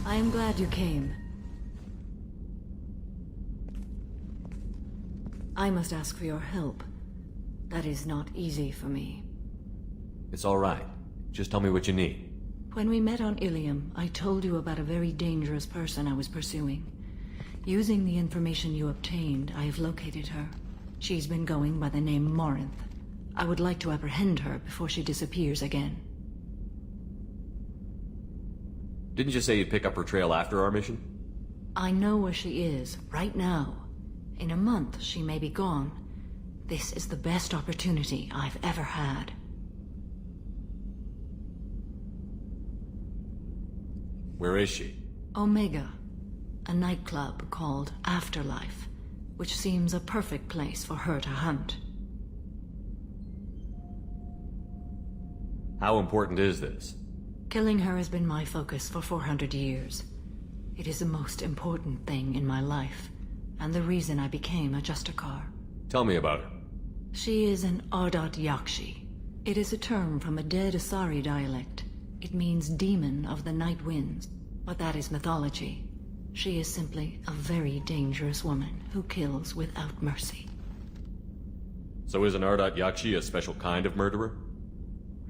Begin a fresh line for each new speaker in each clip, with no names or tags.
I am glad you came. I must ask for your help. That is not easy for me.
It's all right. Just tell me what you need.
When we met on Ilium, I told you about a very dangerous person I was pursuing. Using the information you obtained, I have located her. She's been going by the name Morinth. I would like to apprehend her before she disappears again.
Didn't you say you'd pick up her trail after our mission?
I know where she is, right now. In a month, she may be gone. This is the best opportunity I've ever had.
Where is she?
Omega, a nightclub called Afterlife, which seems a perfect place for her to hunt.
How important is this?
Killing her has been my focus for 400 years. It is the most important thing in my life, and the reason I became a Justicar.
Tell me about her.
She is an Ardat-Yakshi. It is a term from a dead Asari dialect. It means demon of the night winds, but that is mythology. She is simply a very dangerous woman who kills without mercy.
So is an Ardat-Yakshi a special kind of murderer?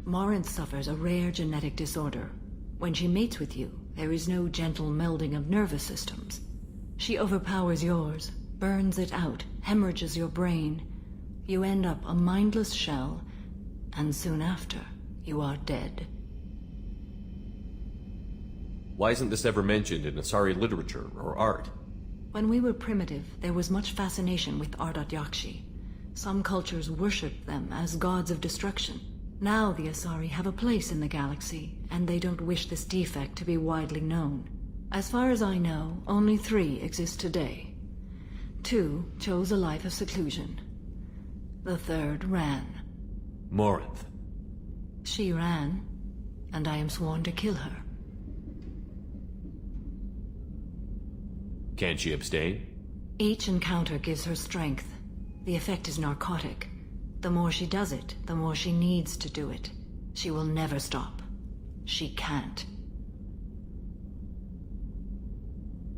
Morinth suffers a rare genetic disorder. When she mates with you, there is no gentle melding of nervous systems. She overpowers yours, burns it out, hemorrhages your brain. You end up a mindless shell, and soon after, you are dead.
Why isn't this ever mentioned in Asari literature or art?
When we were primitive, there was much fascination with Ardat-Yakshi. Some cultures worshipped them as gods of destruction. Now the Asari have a place in the galaxy, and they don't wish this defect to be widely known. As far as I know, only 3 exist today. 2 chose a life of seclusion. The 3rd ran.
Morinth.
She ran, and I am sworn to kill her.
Can she abstain?
Each encounter gives her strength. The effect is narcotic. The more she does it, the more she needs to do it. She will never stop. She can't.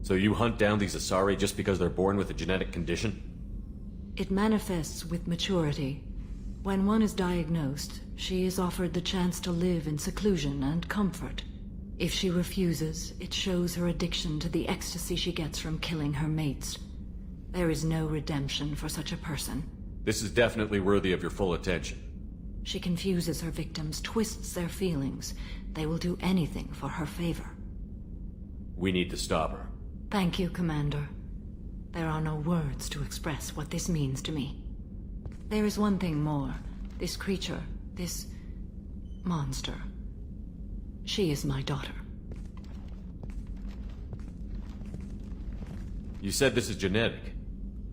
So you hunt down these Asari just because they're born with a genetic condition?
It manifests with maturity. When one is diagnosed, she is offered the chance to live in seclusion and comfort. If she refuses, it shows her addiction to the ecstasy she gets from killing her mates. There is no redemption for such a person.
This is definitely worthy of your full attention.
She confuses her victims, twists their feelings. They will do anything for her favor.
We need to stop her.
Thank you, Commander. There are no words to express what this means to me. There is one thing more. This creature, this monster. She is my daughter.
You said this is genetic.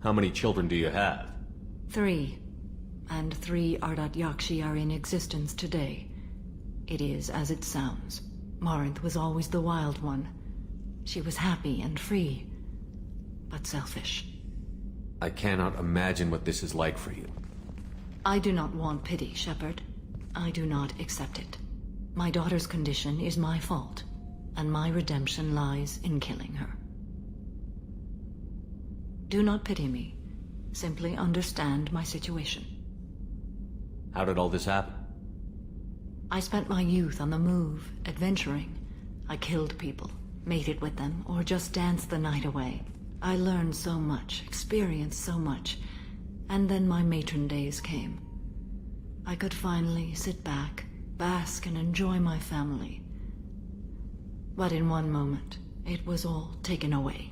How many children do you have?
3. And 3 Ardat-Yakshi are in existence today. It is as it sounds. Morinth was always the wild one. She was happy and free, but selfish.
I cannot imagine what this is like for you.
I do not want pity, Shepard. I do not accept it. My daughter's condition is my fault, and my redemption lies in killing her. Do not pity me. Simply understand my situation.
How did all this happen?
I spent my youth on the move, adventuring. I killed people, mated with them, or just danced the night away. I learned so much, experienced so much, and then my matron days came. I could finally sit back, bask and enjoy my family. But in one moment, it was all taken away.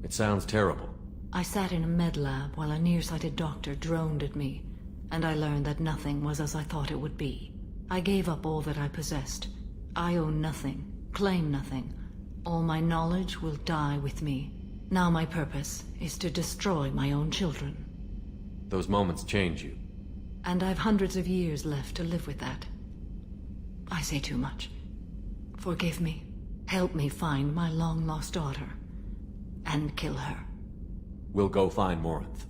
It sounds terrible.
I sat in a med lab while a nearsighted doctor droned at me, and I learned that nothing was as I thought it would be. I gave up all that I possessed. I own nothing, claim nothing. All my knowledge will die with me. Now my purpose is to destroy my own children.
Those moments change you.
And I've hundreds of years left to live with that. I say too much. Forgive me. Help me find my long-lost daughter. And kill her.
We'll go find Morinth.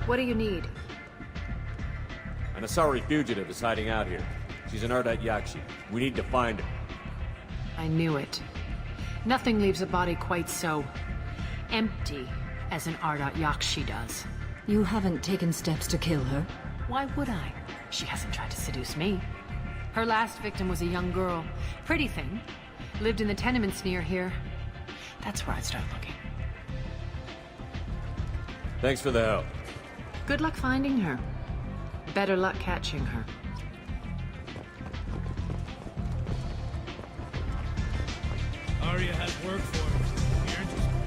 What do you need?
An Asari fugitive is hiding out here. She's an Ardat-Yakshi. We need to find her.
I knew it. Nothing leaves a body quite so empty as an Ardat-Yakshi does.
You haven't taken steps to kill her?
Why would I? She hasn't tried to seduce me. Her last victim was a young girl. Pretty thing. Lived in the tenements near here. That's where I'd start looking.
Thanks for the help.
Good luck finding her. Better luck catching her.
Arya has work for her. You're interested.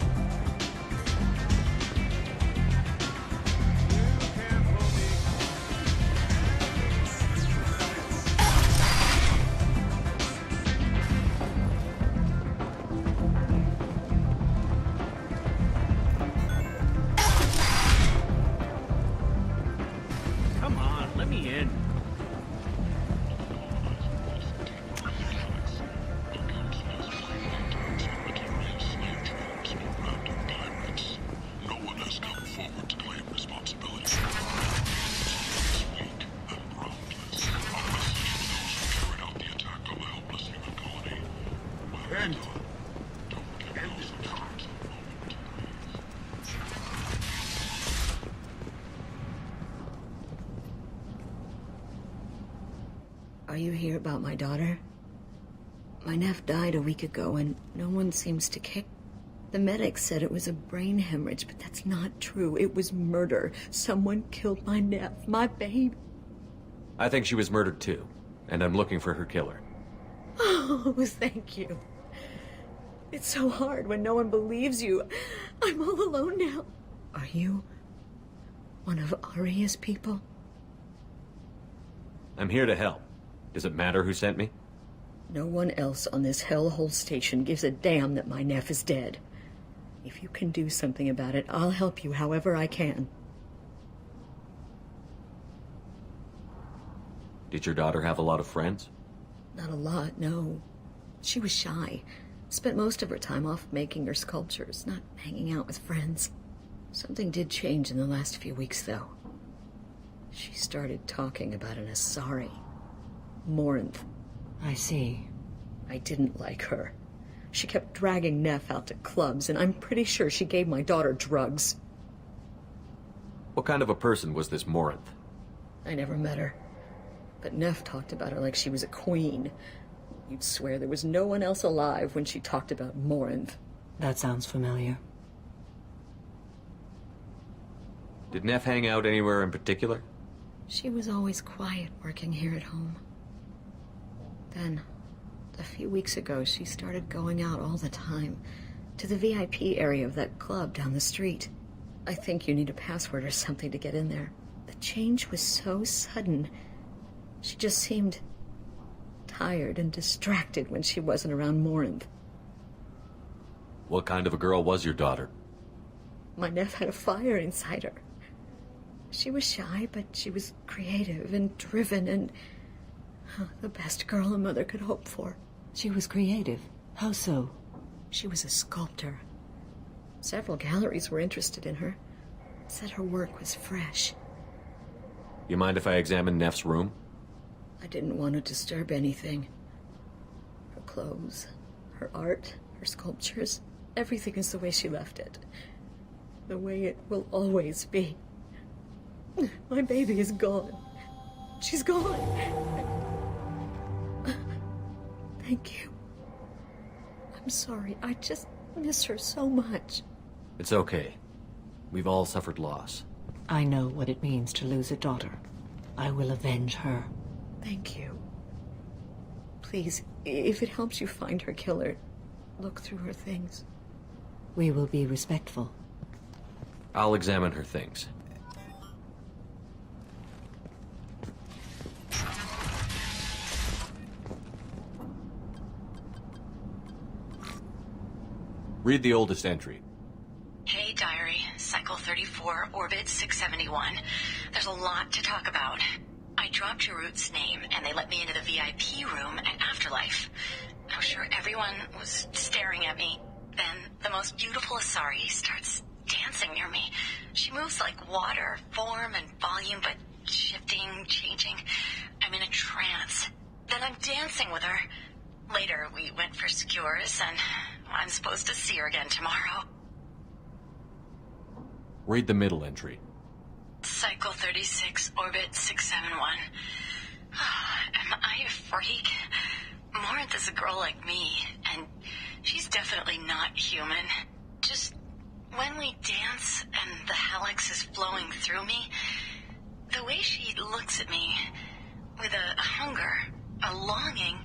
You can't hold me. Come on, let me in.
Are you here about my daughter? My nephew died a week ago and no one seems to care. The medics said it was a brain hemorrhage, but that's not true. It was murder. Someone killed my nephew, my baby.
I think she was murdered too, and I'm looking for her killer.
Oh, thank you. It's so hard when no one believes you. I'm all alone now. Are you one of Arya's people?
I'm here to help. Does it matter who sent me?
No one else on this hellhole station gives a damn that my nephew is dead. If you can do something about it, I'll help you however I can.
Did your daughter have a lot of friends?
Not a lot, no. She was shy. Spent most of her time off making her sculptures, not hanging out with friends. Something did change in the last few weeks, though. She started talking about an Asari. Morinth.
I see.
I didn't like her. She kept dragging Neff out to clubs, and I'm pretty sure she gave my daughter drugs.
What kind of a person was this Morinth?
I never met her. But Neff talked about her like she was a queen. You'd swear there was no one else alive when she talked about Morinth.
That sounds familiar.
Did Neff hang out anywhere in particular?
She was always quiet working here at home. Then, a few weeks ago, she started going out all the time. To the VIP area of that club down the street. I think you need a password or something to get in there. The change was so sudden. She just seemed tired and distracted when she wasn't around Morinth.
What kind of a girl was your daughter?
My nephew had a fire inside her. She was shy, but she was creative and driven and the best girl a mother could hope for.
She was creative. How so?
She was a sculptor. Several galleries were interested in her. Said her work was fresh.
You mind if I examine Neff's room?
I didn't want to disturb anything. Her clothes, her art, her sculptures, everything is the way she left it. The way it will always be. My baby is gone. She's gone. Thank you. I'm sorry. I just miss her so much.
It's okay. We've all suffered loss.
I know what it means to lose a daughter. I will avenge her.
Thank you. Please, if it helps you find her killer, look through her things.
We will be respectful.
I'll examine her things. Read the oldest entry.
Hey, Diary. Cycle 34, Orbit 671. There's a lot to talk about. I dropped your root's name, and they let me into the VIP room at Afterlife. I'm sure everyone was staring at me. Then the most beautiful Asari starts dancing near me. She moves like water, form and volume, but shifting, changing. I'm in a trance. Then I'm dancing with her. Later, we went for skewers, and I'm supposed to see her again tomorrow.
Read the middle entry.
Cycle 36, orbit 671. Am I a freak? Morinth is a girl like me, and she's definitely not human. Just when we dance and the helix is flowing through me, the way she looks at me, with a hunger, a longing,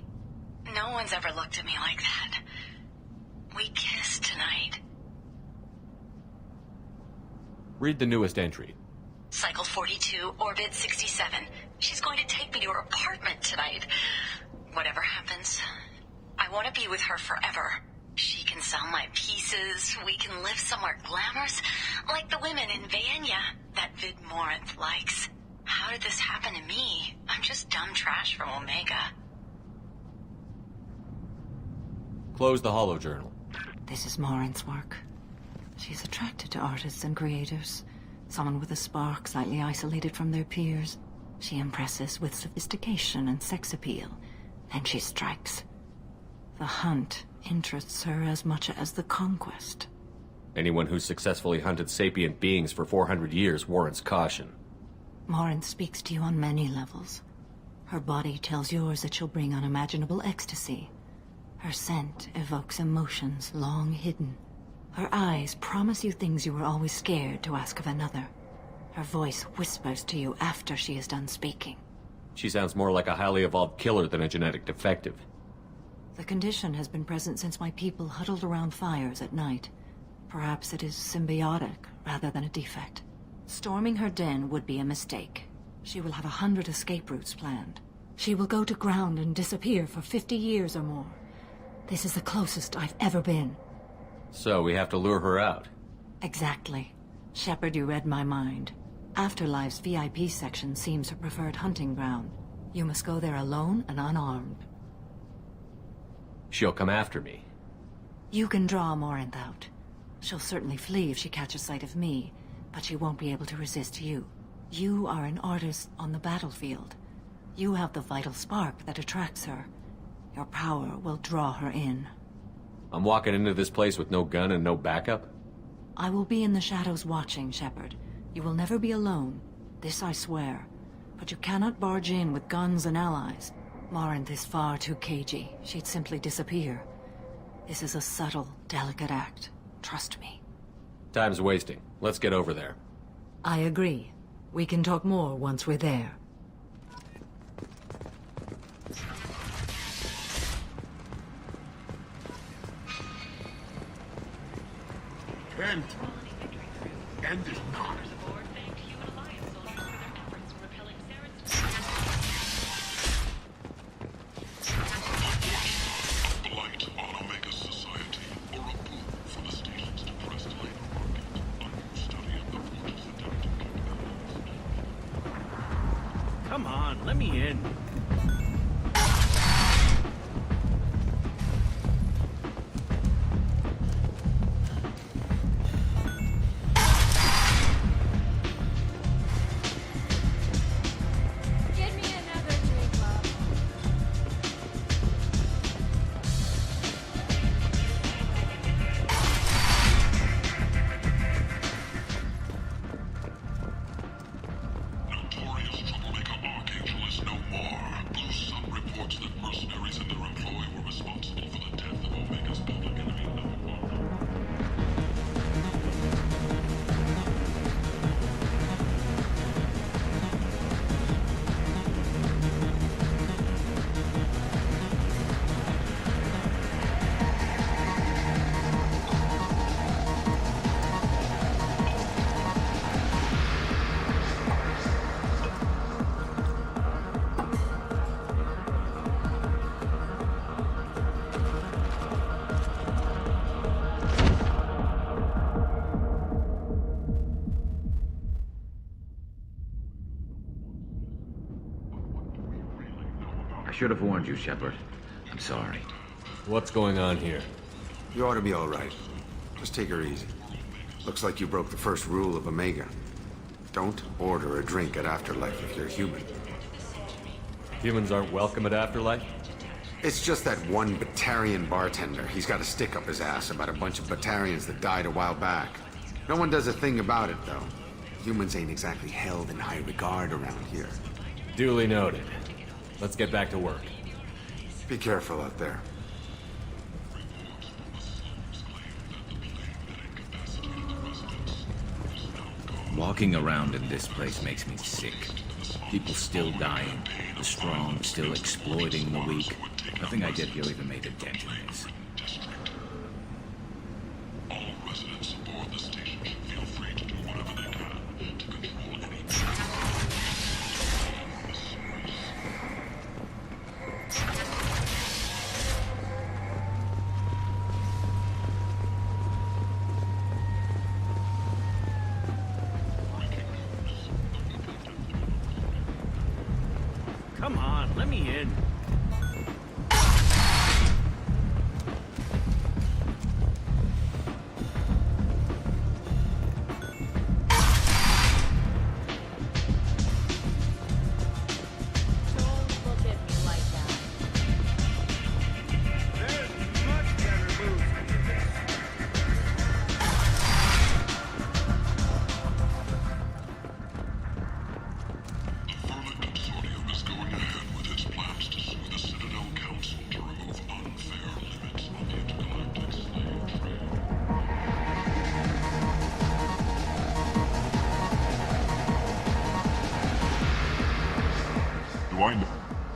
no one's ever looked at me like that. We kissed tonight.
Read the newest entry.
Cycle 42, orbit 67. She's going to take me to her apartment tonight. Whatever happens, I want to be with her forever. She can sell my pieces, we can live somewhere glamorous, like the women in Vanya that Vid Morinth likes. How did this happen to me? I'm just dumb trash from Omega.
Close the holojournal.
This is Morinth's work. She's attracted to artists and creators. Someone with a spark, slightly isolated from their peers. She impresses with sophistication and sex appeal. Then she strikes. The hunt interests her as much as the conquest.
Anyone who's successfully hunted sapient beings for 400 years warrants caution.
Morinth speaks to you on many levels. Her body tells yours that she'll bring unimaginable ecstasy. Her scent evokes emotions long hidden. Her eyes promise you things you were always scared to ask of another. Her voice whispers to you after she is done speaking.
She sounds more like a highly evolved killer than a genetic defective.
The condition has been present since my people huddled around fires at night. Perhaps it is symbiotic rather than a defect. Storming her den would be a mistake. She will have 100 escape routes planned. She will go to ground and disappear for 50 years or more. This is the closest I've ever been.
So we have to lure her out.
Exactly. Shepard, you read my mind. Afterlife's VIP section seems her preferred hunting ground. You must go there alone and unarmed.
She'll come after me.
You can draw Morinth out. She'll certainly flee if she catches sight of me, but she won't be able to resist you. You are an artist on the battlefield. You have the vital spark that attracts her. Your power will draw her in.
I'm walking into this place with no gun and no backup?
I will be in the shadows watching, Shepard. You will never be alone. This I swear. But you cannot barge in with guns and allies. Morinth is far too cagey. She'd simply disappear. This is a subtle, delicate act. Trust me.
Time's wasting. Let's get over there.
I agree. We can talk more once we're there.
End. End is not. Blight on Omega's society, or a boon for the station's depressed labor market. A new study of the forces adapted to
Come on, let me in.
I should have warned you, Shepard. I'm sorry.
What's going on here?
You ought to be all right. Just take her easy. Looks like you broke the first rule of Omega. Don't order a drink at Afterlife if you're human.
Humans aren't welcome at Afterlife?
It's just that one Batarian bartender. He's got a stick up his ass about a bunch of Batarians that died a while back. No one does a thing about it, though. Humans ain't exactly held in high regard around here.
Duly noted. Let's get back to work.
Be careful out there.
Walking around in this place makes me sick. People still dying, the strong still exploiting the weak. Nothing I did here even made a dent in this.
All residents aboard the station feel free to do whatever they can to control any
Come on, let me in.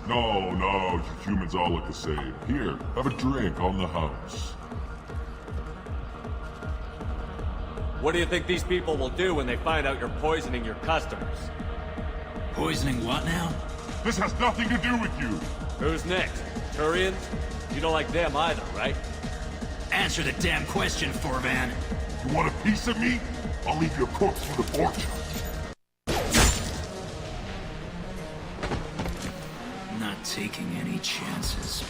No, you humans all look the same. Here, have a drink on the house.
What do you think these people will do when they find out you're poisoning your customers?
Poisoning what now?
This has nothing to do with you.
Who's next? Turians? You don't like them either, right?
Answer the damn question, Forvan.
You want a piece of me? I'll leave your corpse for the porch.
Not taking any chances.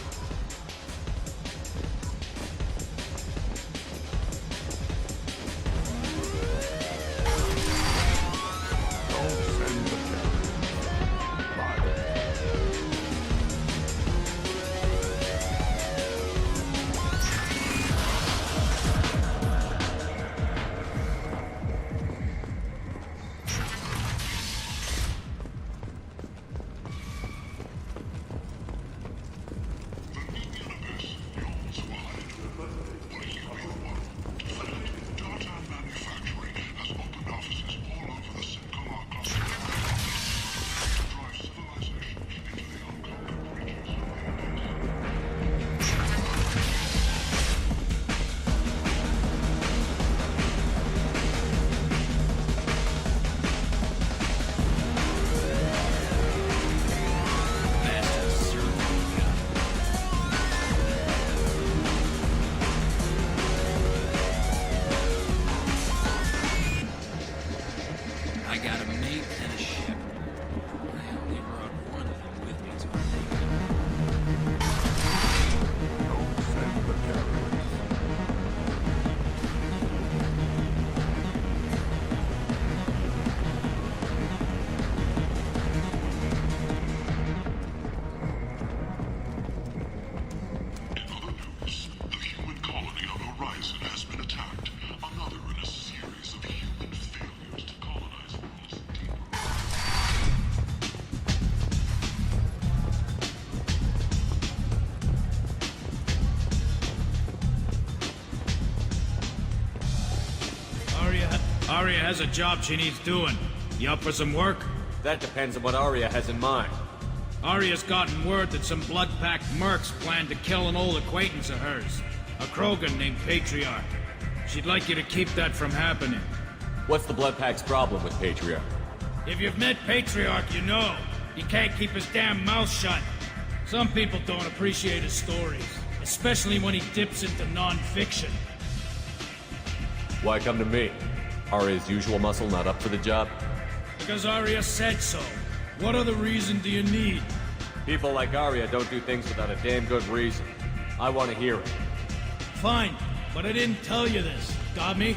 Arya has a job she needs doing. You up for some work?
That depends on what Arya has in mind.
Arya's gotten word that some blood-packed mercs plan to kill an old acquaintance of hers. A Krogan named Patriarch. She'd like you to keep that from happening.
What's the Bloodpack's problem with Patriarch?
If you've met Patriarch, you know. He can't keep his damn mouth shut. Some people don't appreciate his stories. Especially when he dips into non-fiction.
Why come to me? Arya's usual muscle not up for the job?
Because Arya said so. What other reason do you need?
People like Arya don't do things without a damn good reason. I want to hear it.
Fine, but I didn't tell you this. Got me?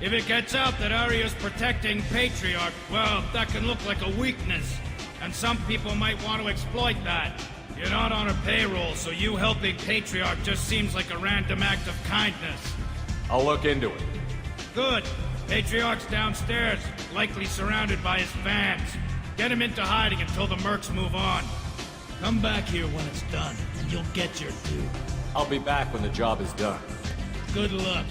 If it gets out that Arya's protecting Patriarch, well, that can look like a weakness. And some people might want to exploit that. You're not on her payroll, so you helping Patriarch just seems like a random act of kindness.
I'll look into it.
Good. Patriarch's downstairs, likely surrounded by his fans. Get him into hiding until the mercs move on. Come back here when it's done, and you'll get your due.
I'll be back when the job is done.
Good luck.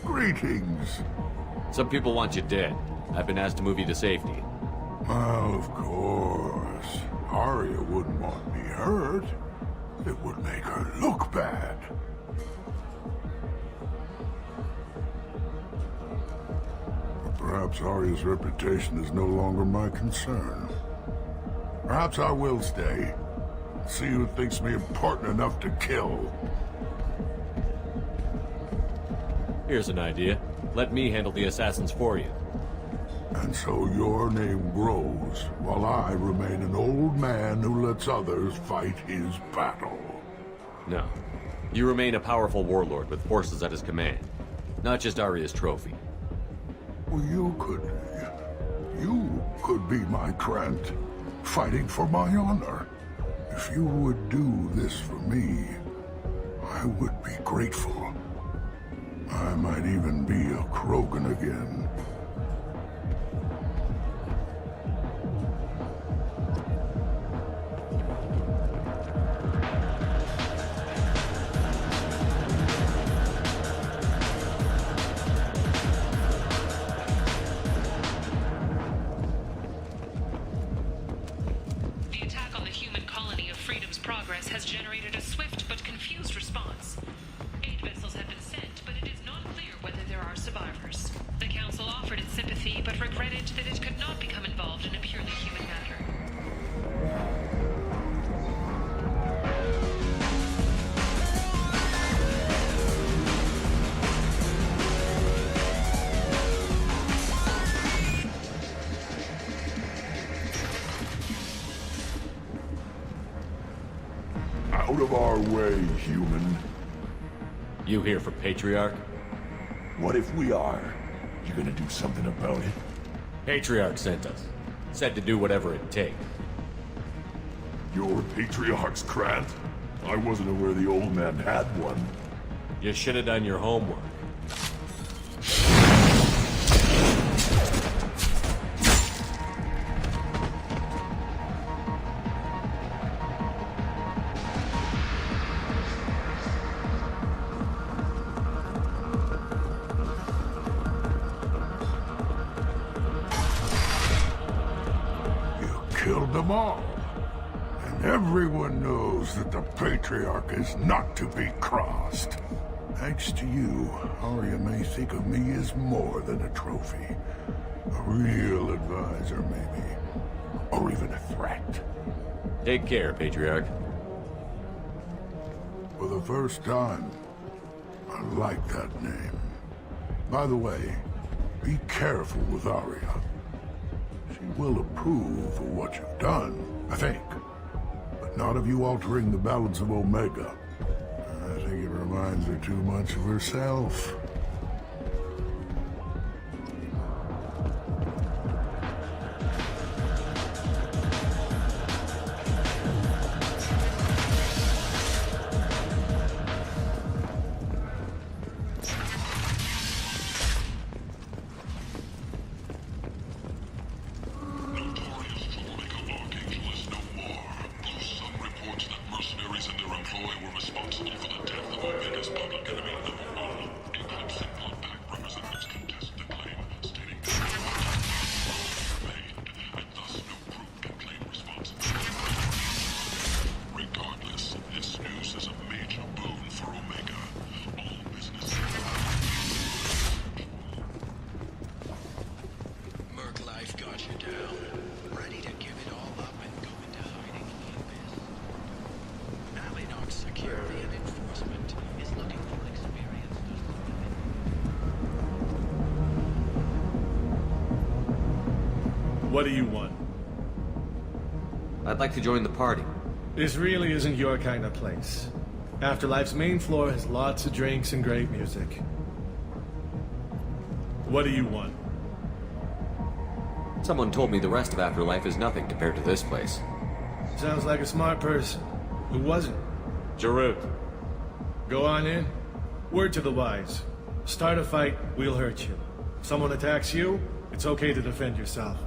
Greetings.
Some people want you dead. I've been asked to move you to safety.
Well, of course. Arya wouldn't want me hurt. It would make her look bad. But perhaps Arya's reputation is no longer my concern. Perhaps I will stay. See who thinks me important enough to kill.
Here's an idea. Let me handle the assassins for you.
And so your name grows, while I remain an old man who lets others fight his battle.
No. You remain a powerful warlord with forces at his command. Not just Arya's trophy.
Well, you could be my Krant, fighting for my honor. If you would do this for me, I would be grateful. I might even be a Krogan again.
The attack on the human colony of Freedom's Progress has generated a swift but confused response. 8 vessels have been sent, but it is not clear whether there are survivors. The Council offered its sympathy, but regretted that it could not become involved in a purely human matter.
Out of our way, human.
You here for Patriarch?
What if we are? You gonna do something about it?
Patriarch sent us. Said to do whatever it takes.
Your Patriarch's Krant? I wasn't aware the old man had one.
You should have done your homework.
Killed them all. And everyone knows that the Patriarch is not to be crossed. Thanks to you, Arya may think of me as more than a trophy. A real advisor, maybe. Or even a threat.
Take care, Patriarch.
For the first time, I like that name. By the way, be careful with Arya. She will approve of what you've done, I think. But not of you altering the balance of Omega. I think it reminds her too much of herself.
What do you want?
I'd like to join the party.
This really isn't your kind of place. Afterlife's main floor has lots of drinks and great music. What do you want?
Someone told me the rest of Afterlife is nothing compared to this place.
Sounds like a smart person. Who wasn't?
Jarut.
Go on in. Word to the wise. Start a fight, we'll hurt you. Someone attacks you, it's okay to defend yourself.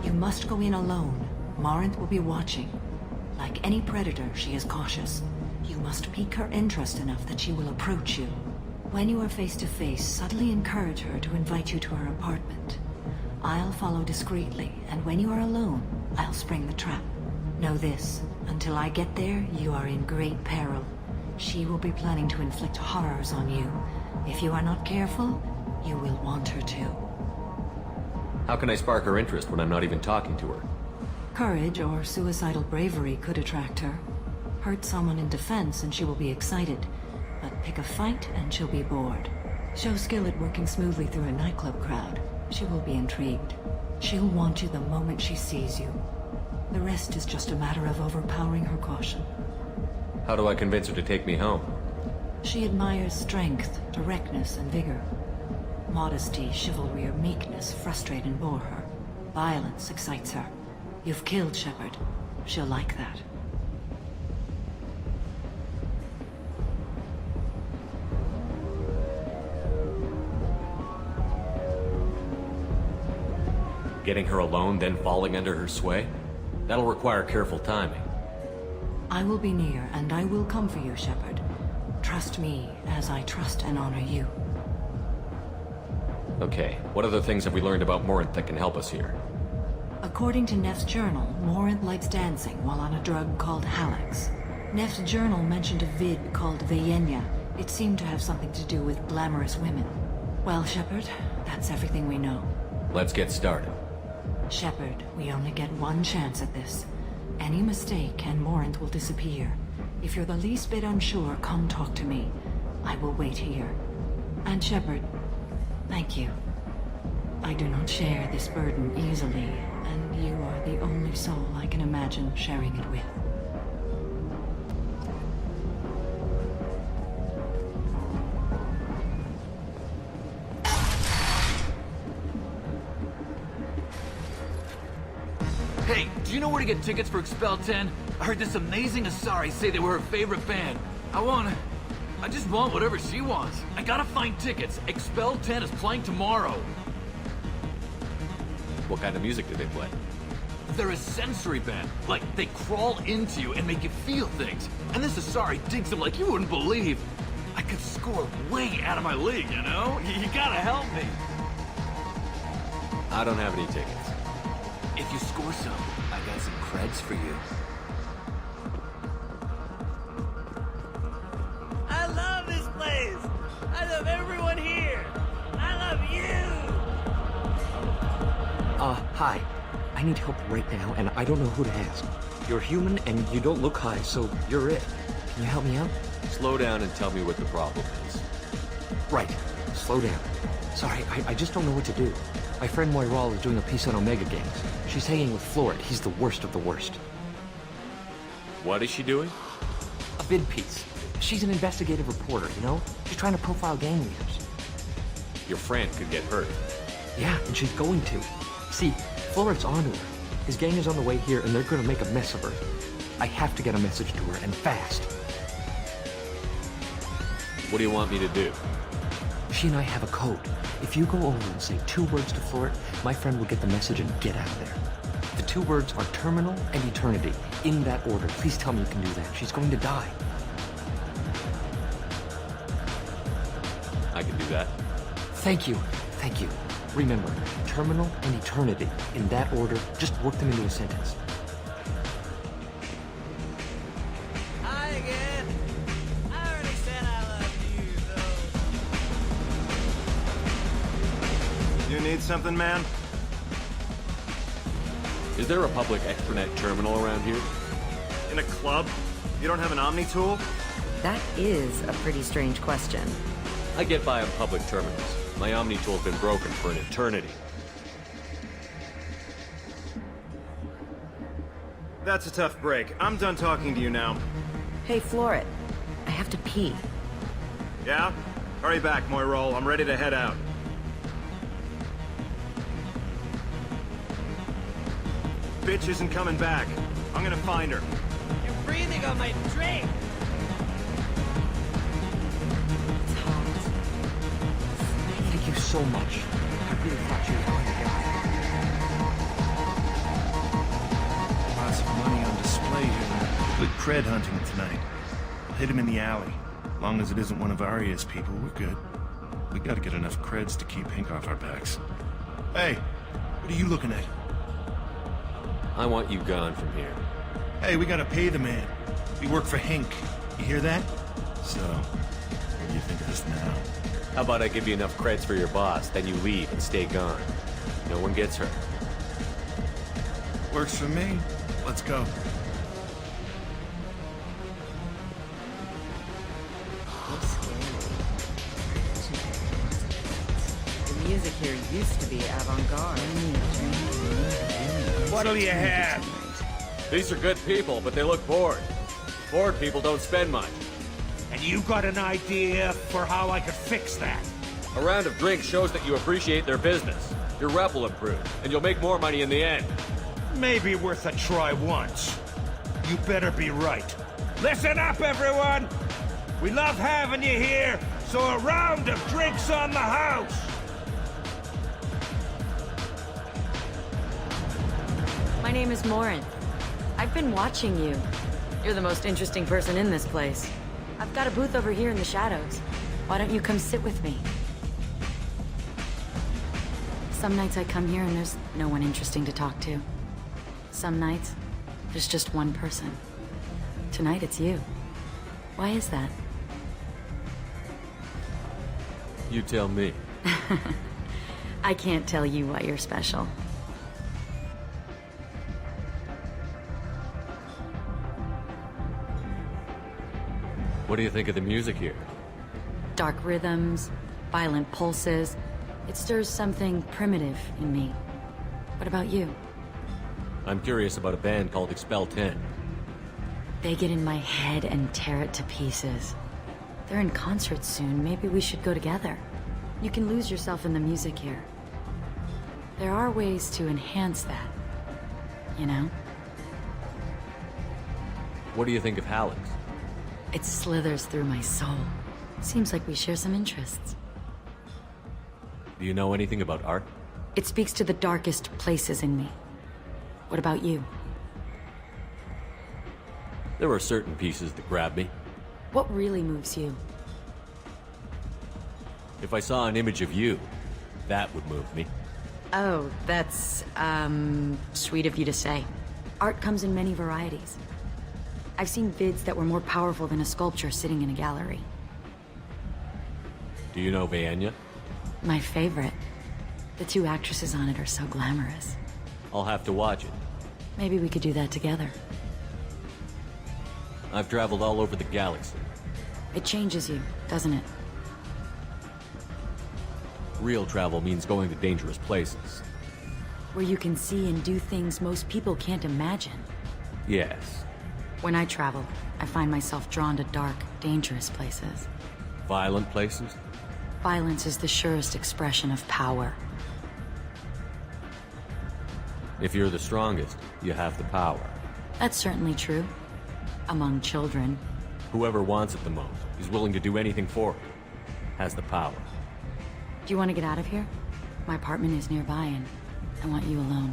You must go in alone. Morinth will be watching. Like any predator, she is cautious. You must pique her interest enough that she will approach you. When you are face to face, subtly encourage her to invite you to her apartment. I'll follow discreetly, and when you are alone, I'll spring the trap. Know this, until I get there, you are in great peril. She will be planning to inflict horrors on you. If you are not careful, you will want her to.
How can I spark her interest when I'm not even talking to her?
Courage or suicidal bravery could attract her. Hurt someone in defense and she will be excited. But pick a fight and she'll be bored. Show skill at working smoothly through a nightclub crowd. She will be intrigued. She'll want you the moment she sees you. The rest is just a matter of overpowering her caution.
How do I convince her to take me home?
She admires strength, directness, and vigor. Modesty, chivalry, or meekness frustrate and bore her. Violence excites her. You've killed Shepard. She'll like that.
Getting her alone, then falling under her sway? That'll require careful timing.
I will be near, and I will come for you, Shepard. Trust me, as I trust and honor you.
Okay, what other things have we learned about Morinth that can help us here?
According to Neff's journal, Morinth likes dancing while on a drug called Halax. Neff's journal mentioned a vid called Vayenya. It seemed to have something to do with glamorous women. Well, Shepard, that's everything we know.
Let's get started.
Shepard, we only get one chance at this. Any mistake and Morinth will disappear. If you're the least bit unsure, come talk to me. I will wait here. And Shepard, thank you. I do not share this burden easily, and you are the only soul I can imagine sharing it with.
Hey, do you know where to get tickets for Expel 10? I heard this amazing Asari say they were her favorite band. I just want whatever she wants. I gotta find tickets. Expel 10 is playing tomorrow.
What kind of music do they play?
They're a sensory band. Like, they crawl into you and make you feel things. And this Asari digs them like you wouldn't believe. I could score way out of my league, you know? You gotta help me.
I don't have any tickets.
If you score some, I got some creds for you.
I love
I love everyone here! I love you!
Hi. I need help right now, and I don't know who to ask. You're human, and you don't look high, so you're it. Can you help me out?
Slow down and tell me what the problem is.
Right. Slow down. Sorry, I just don't know what to do. My friend Moiral is doing a piece on Omega Games. She's hanging with Florid. He's the worst of the worst.
What is she doing?
A vid piece. She's an investigative reporter, you know? She's trying to profile gang leaders.
Your friend could get hurt.
Yeah, and she's going to. See, Florid's onto her. His gang is on the way here, and they're gonna make a mess of her. I have to get a message to her, and fast.
What do you want me to do?
She and I have a code. If you go over and say 2 words to Florid, my friend will get the message and get out of there. The 2 words are terminal and eternity. In that order. Please tell me you can do that. She's going to die.
I can do that.
Thank you. Thank you. Remember, terminal and eternity. In that order, just work them into a sentence.
Hi again. I already said I love you, though.
You need something, man?
Is there a public extranet terminal around here?
In a club? You don't have an Omni tool?
That is a pretty strange question.
I get by on public terminals. My Omni tool's been broken for an eternity.
That's a tough break. I'm done talking to you now.
Hey, Florid. I have to pee.
Yeah? Hurry back, Moiral. I'm ready to head out. Bitch isn't coming back. I'm gonna find her.
You're breathing on my drink!
Thank you so much. I really thought she was going to die.
Lots of money on display here. Good cred hunting tonight. I'll hit him in the alley. As long as it isn't one of Arya's people, we're good. We gotta get enough creds to keep Hink off our backs. Hey, what are you looking at?
I want you gone from here.
Hey, we gotta pay the man. We work for Hink. You hear that? So, what do you think of this now?
How about I give you enough creds for your boss, then you leave and stay gone. No one gets hurt.
Works for me. Let's go.
The music here used to be avant-garde.
What'll you have?
These are good people, but they look bored. Bored people don't spend much.
And you got an idea for how I could fix that?
A round of drinks shows that you appreciate their business. Your rep will improve, and you'll make more money in the end.
Maybe worth a try once. You better be right. Listen up, everyone! We love having you here, so a round of drinks on the house!
My name is Morin. I've been watching you. You're the most interesting person in this place. I've got a booth over here in the shadows. Why don't you come sit with me? Some nights I come here and there's no one interesting to talk to. Some nights, there's just one person. Tonight it's you. Why is that?
You tell me.
I can't tell you why you're special.
What do you think of the music here?
Dark rhythms, violent pulses. It stirs something primitive in me. What about you?
I'm curious about a band called Expel 10.
They get in my head and tear it to pieces. They're in concert soon. Maybe we should go together. You can lose yourself in the music here. There are ways to enhance that, you know?
What do you think of Hallex?
It slithers through my soul. Seems like we share some interests.
Do you know anything about art?
It speaks to the darkest places in me. What about you?
There are certain pieces that grab me.
What really moves you?
If I saw an image of you, that would move me.
Oh, that's, sweet of you to say. Art comes in many varieties. I've seen vids that were more powerful than a sculpture sitting in a gallery.
Do you know Vaenya?
My favorite. The two actresses on it are so glamorous.
I'll have to watch it.
Maybe we could do that together.
I've traveled all over the galaxy.
It changes you, doesn't it?
Real travel means going to dangerous places.
Where you can see and do things most people can't imagine.
Yes.
When I travel, I find myself drawn to dark, dangerous places.
Violent places?
Violence is the surest expression of power.
If you're the strongest, you have the power.
That's certainly true. Among children.
Whoever wants it the most, is willing to do anything for it, has the power.
Do you want to get out of here? My apartment is nearby and I want you alone.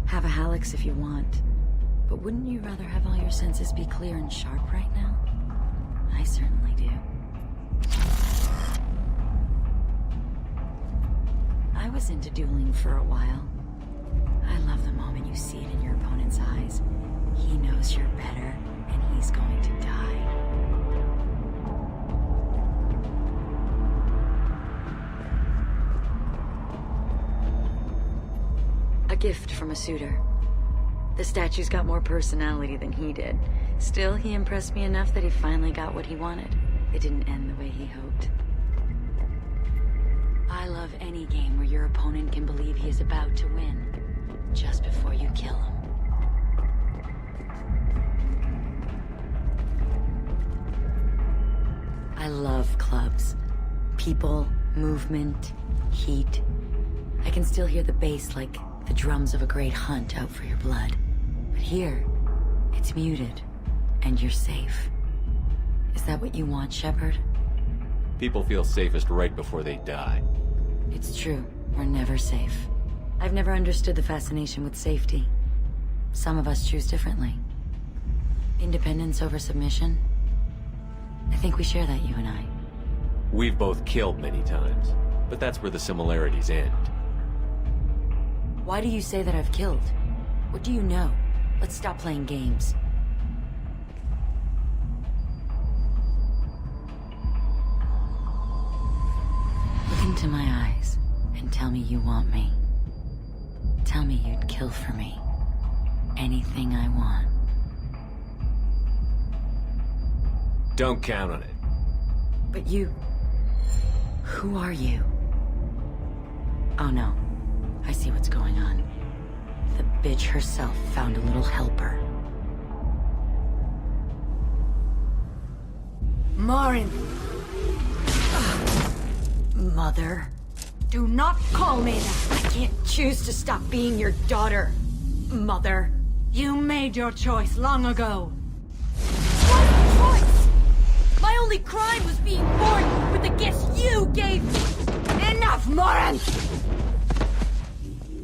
Have a Hallex if you want, but wouldn't you rather have all your senses be clear and sharp right now? I certainly do. I was into dueling for a while. I love the moment you see it in your opponent's eyes. He knows you're better, and he's going to die. A gift from a suitor. The statue's got more personality than he did. Still, he impressed me enough that he finally got what he wanted. It didn't end the way he hoped. I love any game where your opponent can believe he is about to win, just before you kill him. I love clubs. People, movement, heat. I can still hear the bass like the drums of a great hunt out for your blood. But here, it's muted, and you're safe. Is that what you want, Shepard?
People feel safest right before they die.
It's true. We're never safe. I've never understood the fascination with safety. Some of us choose differently. Independence over submission? I think we share that, you and I.
We've both killed many times, but that's where the similarities end.
Why do you say that I've killed? What do you know? Let's stop playing games. Look into my eyes and tell me you want me. Tell me you'd kill for me. Anything I want.
Don't count on it.
But you... Who are you? Oh no. I see what's going on. The bitch herself found a little helper.
Marin!
Mother.
Do not call me that!
I can't choose to stop being your daughter. Mother.
You made your choice long ago.
What choice? My only crime was being born with the gifts you gave me!
Enough, Marin!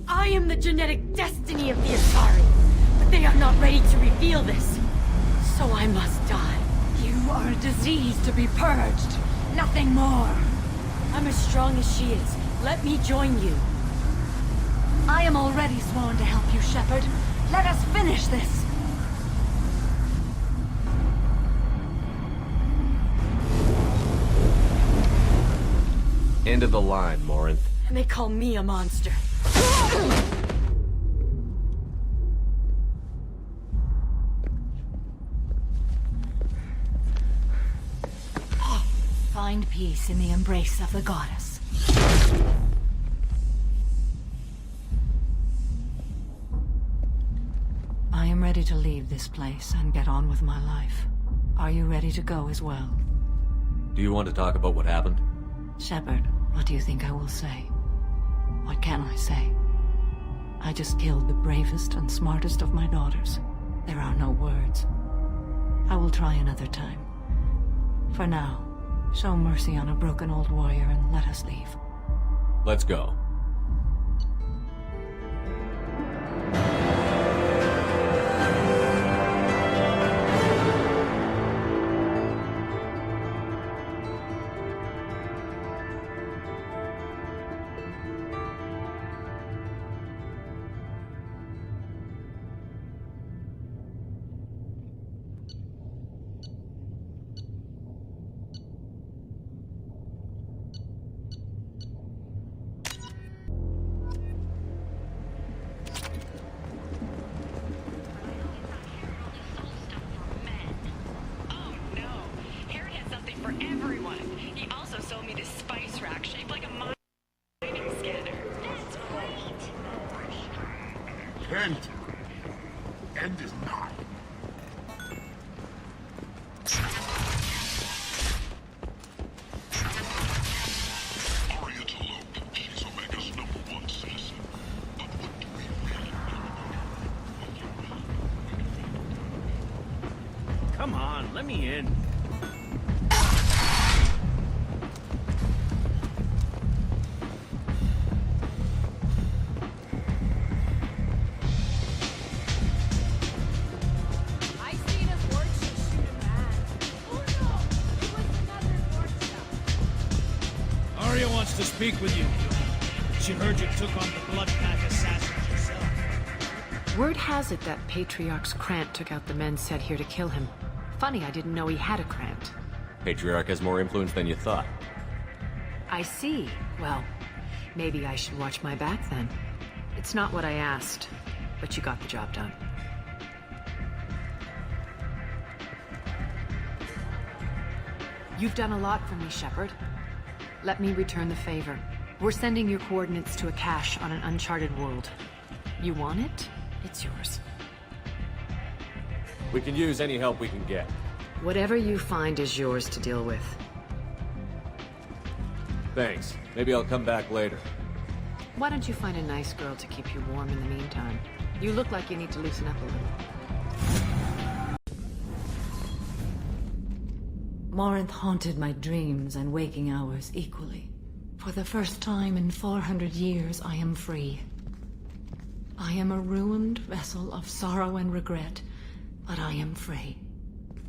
I am the genetic destiny of the Asari, but they are not ready to reveal this. So I must die.
You are a disease to be purged. Nothing more.
I'm as strong as she is. Let me join you.
I am already sworn to help you, Shepard. Let us finish this.
End of the line, Morinth.
And they call me a monster.
Find peace in the embrace of the goddess. I am ready to leave this place and get on with my life. Are you ready to go as well?
Do you want to talk about what happened?
Shepard, what do you think I will say? What can I say? I just killed the bravest and smartest of my daughters. There are no words. I will try another time. For now, show mercy on a broken old warrior and let us leave.
Let's go.
end is nigh.
Come on, let me in.
I seen a fortune shoot a man. Oh no, it was another fortune.
Arya wants to speak with you. She heard you took on the blood pack assassins yourself.
Word has it that Patriarch's Krant took out the men sent here to kill him. Funny, I didn't know he had a Krant.
Patriarch has more influence than you thought.
I see. Well, maybe I should watch my back then. It's not what I asked, but you got the job done. You've done a lot for me, Shepard. Let me return the favor. We're sending your coordinates to a cache on an uncharted world. You want it? It's yours.
We can use any help we can get.
Whatever you find is yours to deal with.
Thanks. Maybe I'll come back later.
Why don't you find a nice girl to keep you warm in the meantime? You look like you need to loosen up a little.
Morinth haunted my dreams and waking hours equally. For the first time in 400 years, I am free. I am a ruined vessel of sorrow and regret, but I am free.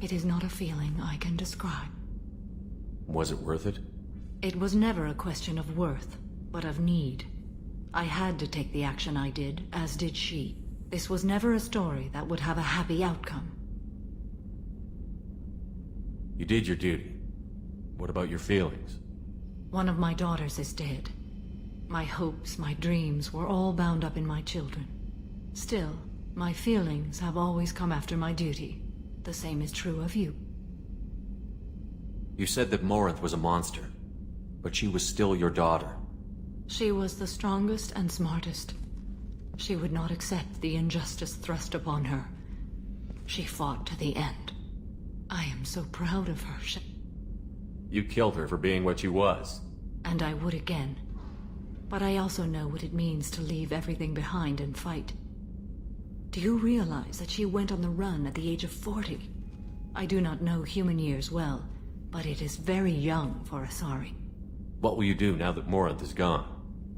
It is not a feeling I can describe.
Was it worth it?
It was never a question of worth, but of need. I had to take the action I did, as did she. This was never a story that would have a happy outcome.
You did your duty. What about your feelings?
One of my daughters is dead. My hopes, my dreams were all bound up in my children. Still, my feelings have always come after my duty. The same is true of you.
You said that Morinth was a monster, but she was still your daughter.
She was the strongest and smartest. She would not accept the injustice thrust upon her. She fought to the end. I am so proud of her.
You killed her for being what she was.
And I would again. But I also know what it means to leave everything behind and fight. Do you realize that she went on the run at the age of 40? I do not know human years well, but it is very young for Asari.
What will you do now that Morinth is gone?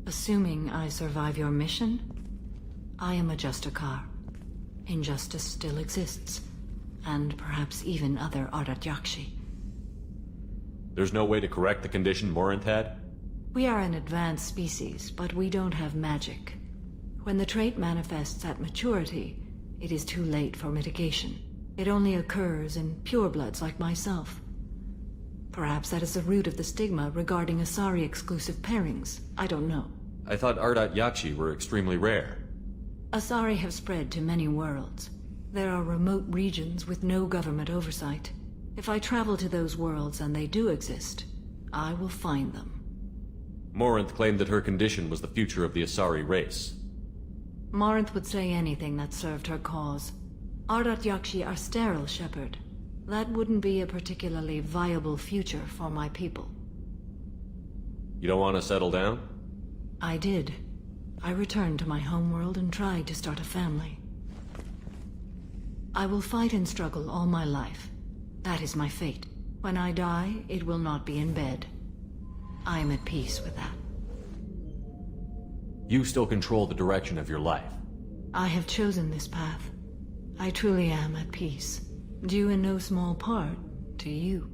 Assuming I survive your mission, I am a Justicar. Injustice still exists, and perhaps even other Ardat-Yakshi.
There's no way to correct the condition Morinth had?
We are an advanced species, but we don't have magic. When the trait manifests at maturity, it is too late for mitigation. It only occurs in purebloods like myself. Perhaps that is the root of the stigma regarding Asari-exclusive pairings. I don't know.
I thought Ardat-Yakshi were extremely rare.
Asari have spread to many worlds. There are remote regions with no government oversight. If I travel to those worlds and they do exist, I will find them.
Morinth claimed that her condition was the future of the Asari race.
Morinth would say anything that served her cause. Ardat-Yakshi are sterile, Shepard. That wouldn't be a particularly viable future for my people.
You don't want to settle down?
I did. I returned to my homeworld and tried to start a family. I will fight and struggle all my life. That is my fate. When I die, it will not be in bed. I am at peace with that.
You still control the direction of your life.
I have chosen this path. I truly am at peace. Due in no small part to you.